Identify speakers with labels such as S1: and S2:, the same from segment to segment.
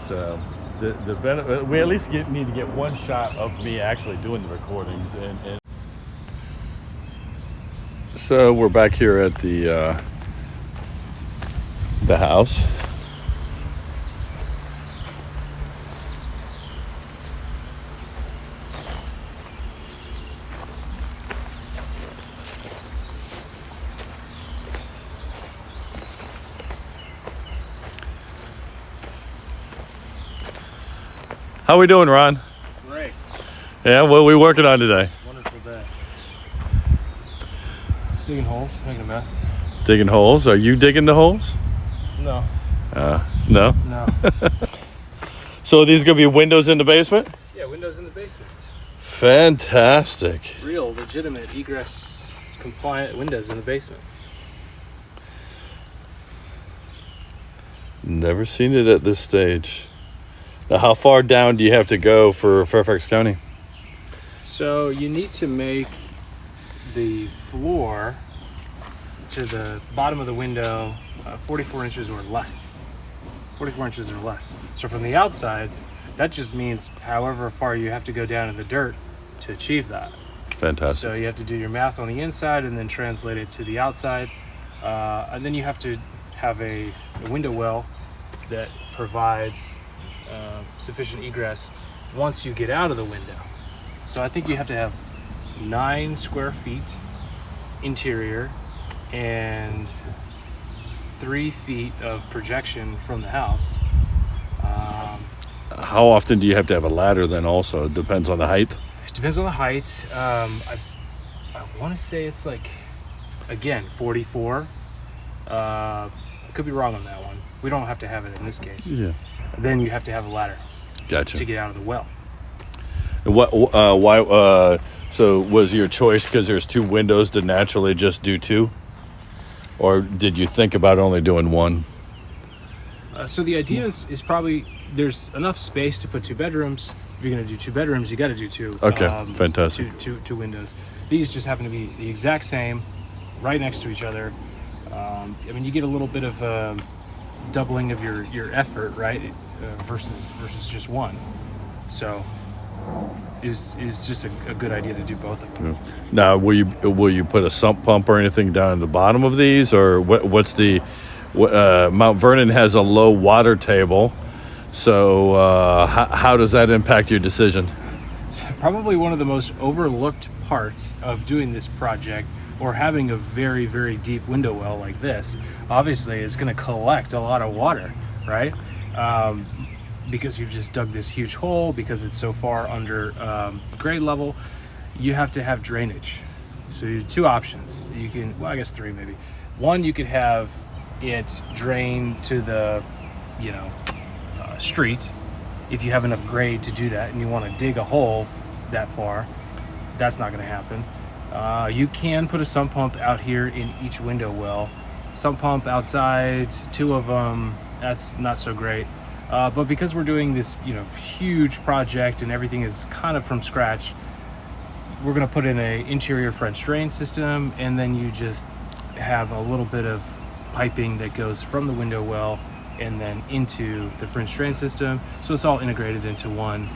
S1: So the benefit, we at least need to get one shot of me actually doing the recordings. And so we're back here at the house. How we doing, Ron?
S2: Great.
S1: Yeah, what are we working on today?
S2: Wonderful day. Digging holes, making a mess.
S1: Digging holes. Are you digging the holes?
S2: No.
S1: No?
S2: No.
S1: So are these going to be windows in the basement?
S2: Yeah, windows in the basement.
S1: Fantastic.
S2: Real, legitimate, egress compliant windows in the basement.
S1: Never seen it at this stage. Now, how far down do you have to go for Fairfax County?
S2: So you need to make the floor to the bottom of the window 44 inches or less. 44 inches or less. So from the outside, that just means however far you have to go down in the dirt to achieve that.
S1: Fantastic.
S2: So you have to do your math on the inside and then translate it to the outside. And then you have to have a window well that provides sufficient egress once you get out of the window. So I think you have to have 9 square feet interior and 3 feet of projection from the house.
S1: How often do you have to have a ladder then also? It depends on the height?
S2: It depends on the height. I want to say it's like, again, 44. I could be wrong on that one. We don't have to have it in this case.
S1: Yeah.
S2: Then you have to have a ladder
S1: Gotcha.
S2: to get out of the well.
S1: Why? So was your choice because there's 2 windows to naturally just do 2? Or did you think about only doing 1?
S2: So the idea is probably there's enough space to put 2 bedrooms. If you're going to do 2 bedrooms, you got to do 2.
S1: Okay, fantastic.
S2: Two windows. These just happen to be the exact same, right next to each other. I mean, you get a little bit of doubling of your effort, right? Versus just one. So is just a good idea to do both of them.
S1: Now, will you put a sump pump or anything down at the bottom of these, or what's the Mount Vernon has a low water table, so how does that impact your decision?
S2: Probably one of the most overlooked parts of doing this project, or having a very, very deep window well like this, obviously is going to collect a lot of water, right? Because you've just dug this huge hole, because it's so far under grade level, you have to have drainage. So you have 2 options. You can, well, I guess 3 maybe. One, you could have it drain to the, street, if you have enough grade to do that, and you want to dig a hole that far. That's not going to happen. You can put a sump pump out here in each window well. Sump pump outside, 2 of them, that's not so great. But because we're doing this, huge project and everything is kind of from scratch, we're going to put in an interior French drain system, and then you just have a little bit of piping that goes from the window well and then into the French drain system. So it's all integrated into one,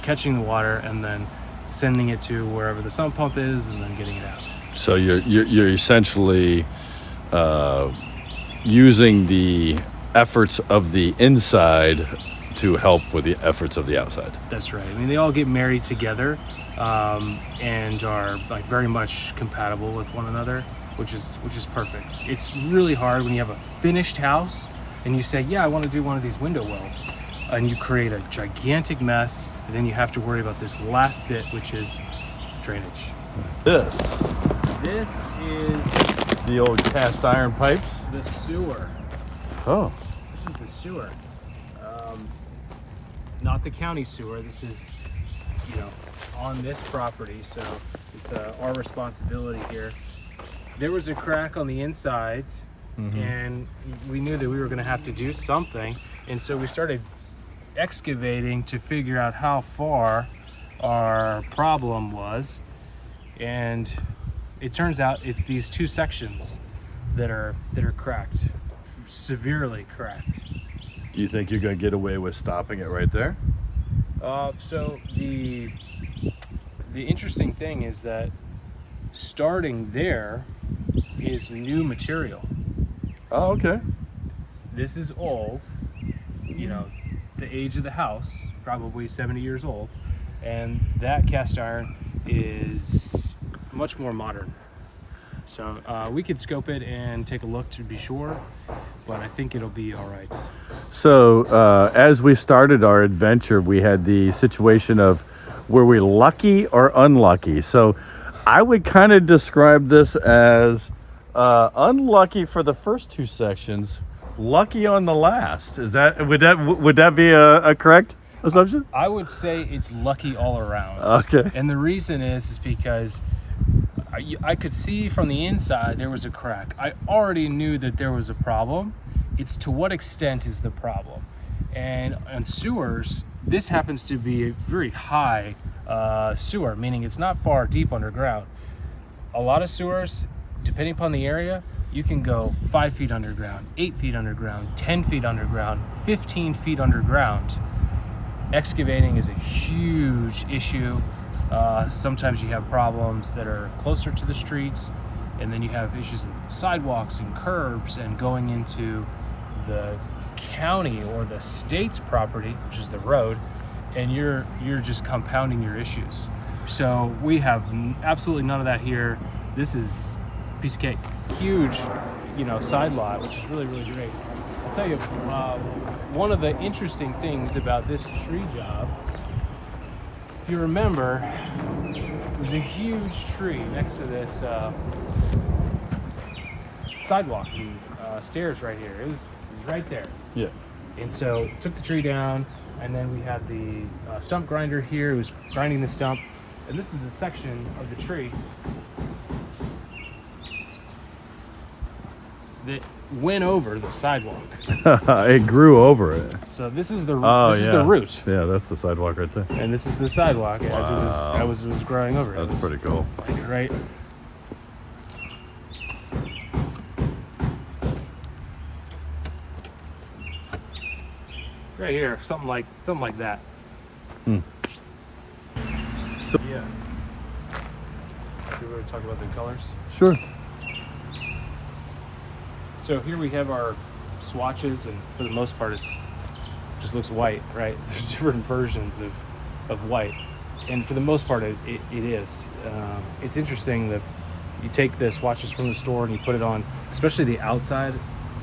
S2: catching the water and then sending it to wherever the sump pump is and then getting it out.
S1: So you're essentially using the efforts of the inside to help with the efforts of the outside.
S2: That's right. I mean, they all get married together and are like very much compatible with one another, which is perfect. It's really hard when you have a finished house and you say, yeah, I want to do one of these window wells, and you create a gigantic mess, and then you have to worry about this last bit, which is drainage.
S1: This
S2: is
S1: the old cast iron pipes.
S2: the sewer.
S1: Oh.
S2: This is the sewer. Not the county sewer. This is, on this property, so it's our responsibility here. There was a crack on the insides, and we knew that we were going to have to do something, and so we started excavating to figure out how far our problem was, and it turns out it's these 2 sections that are cracked, severely cracked.
S1: Do you think you're going to get away with stopping it right there?
S2: So the interesting thing is that starting there is new material.
S1: Oh, okay.
S2: This is old, you know, the age of the house, probably 70 years old, and that cast iron is much more modern. So we could scope it and take a look to be sure, but I think it'll be all right.
S1: So as we started our adventure, we had the situation of were we lucky or unlucky? So I would kind of describe this as unlucky for the first two sections, lucky on the last. Would that be a correct assumption?
S2: I would say it's lucky all around.
S1: Okay.
S2: And the reason is because I could see from the inside there was a crack. I already knew that there was a problem. It's to what extent is the problem. And on sewers, this happens to be a very high sewer, meaning it's not far deep underground. A lot of sewers, depending upon the area, you can go 5 feet underground, 8 feet underground, 10 feet underground, 15 feet underground. Excavating is a huge issue. Sometimes you have problems that are closer to the streets, and then you have issues with sidewalks and curbs and going into the county or the state's property, which is the road, and you're just compounding your issues. So we have absolutely none of that here. This is a piece of cake. Huge, side lot, which is really, really great. I'll tell you, one of the interesting things about this tree job, if you remember, there's a huge tree next to this sidewalk and stairs right here. It was right there.
S1: Yeah.
S2: And so took the tree down, and then we had the stump grinder here. It was grinding the stump, and this is a section of the tree that went over the sidewalk.
S1: It grew over it.
S2: So this is the
S1: is
S2: the root.
S1: Yeah, that's the sidewalk right there.
S2: And this is the sidewalk as it was growing over.
S1: That's pretty cool.
S2: Right. Right here, something like that.
S1: So
S2: Yeah. Should we talk about the colors?
S1: sure.
S2: So here we have our swatches, and for the most part, it just looks white, right? There's different versions of white, and for the most part, it is. It's interesting that you take the swatches from the store and you put it on, especially the outside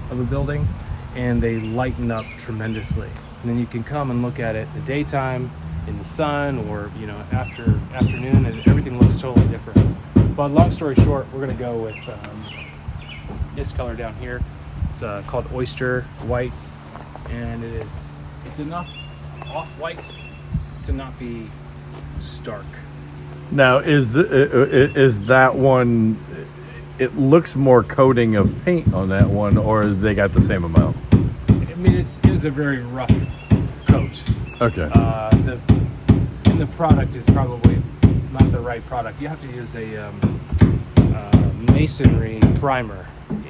S2: of a building, and they lighten up tremendously. And then you can come and look at it in the daytime, in the sun, or afternoon, and everything looks totally different. But long story short, we're going to go with this color down here. It's called oyster white, and it's enough off-white to not be stark.
S1: Now, is that one? It looks more coating of paint on that one, or they got the same amount?
S2: I mean, it is a very rough coat.
S1: Okay.
S2: The product is probably not the right product. You have to use a masonry primer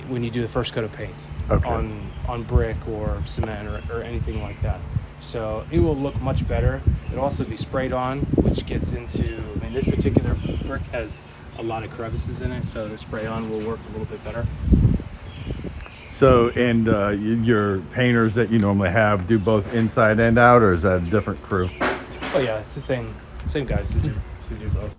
S2: when you do the first coat of paint.
S1: Okay.
S2: on brick or cement or anything like that. So it will look much better. It'll also be sprayed on, which gets into, this particular brick has a lot of crevices in it, so the spray on will work a little bit better.
S1: So, and your painters that you normally have do both inside and out, or is that a different crew?
S2: Oh yeah, it's the same guys who do both.